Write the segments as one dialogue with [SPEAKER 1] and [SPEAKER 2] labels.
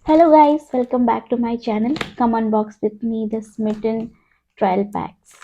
[SPEAKER 1] Hello guys, welcome back to my channel. Come unbox with me the Smitten Trial Packs.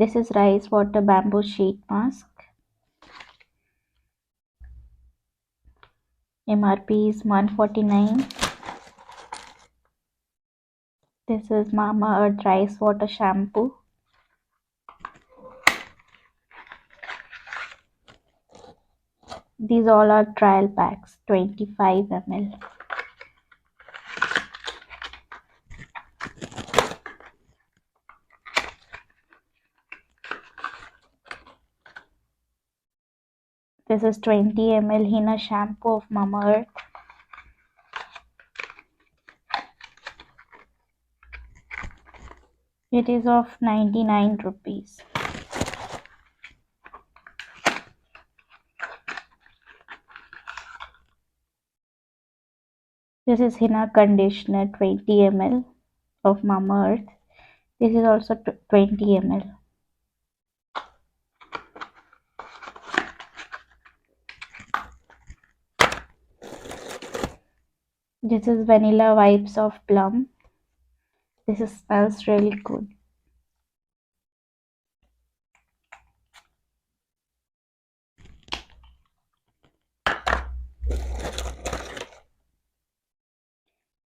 [SPEAKER 1] This is rice water bamboo sheet mask. MRP is 149. This is Mama Earth rice water shampoo. These all are trial packs, 25 ml. This is 20 ml henna shampoo of Mama Earth. It is of 99 rupees. This is henna conditioner 20 ml of Mama Earth. This is also 20 ml. This is vanilla vibes of plum. Smells really good.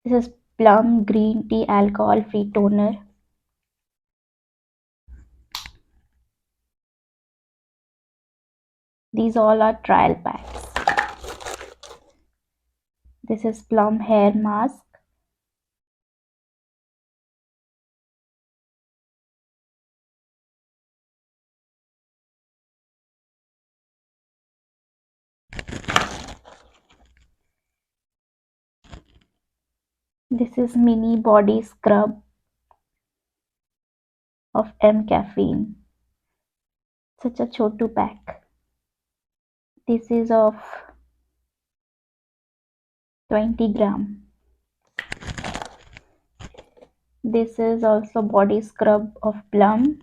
[SPEAKER 1] This is plum green tea alcohol free toner. These all are trial packs. This is plum hair mask. This is mini body scrub of M caffeine. Such a chotu pack. This is of 20 gram. This is also body scrub of plum.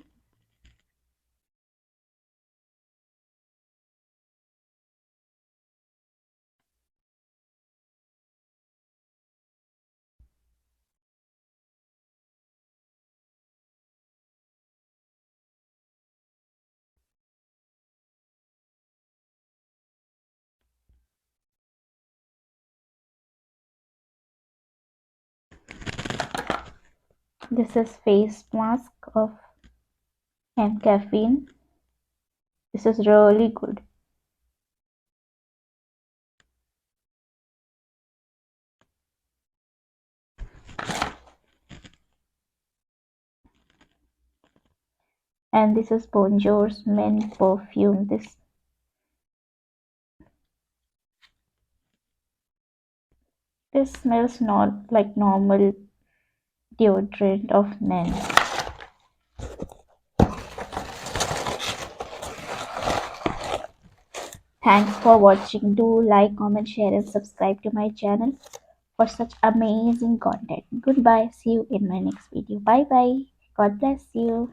[SPEAKER 1] This is face mask of M caffeine. This is really good. And this is Bonjour's men perfume. This smells not like normal deodorant of men. Thanks for watching. Do like, comment, share and subscribe to my channel for such amazing content. Goodbye. See you in my next video. Bye bye. God bless you.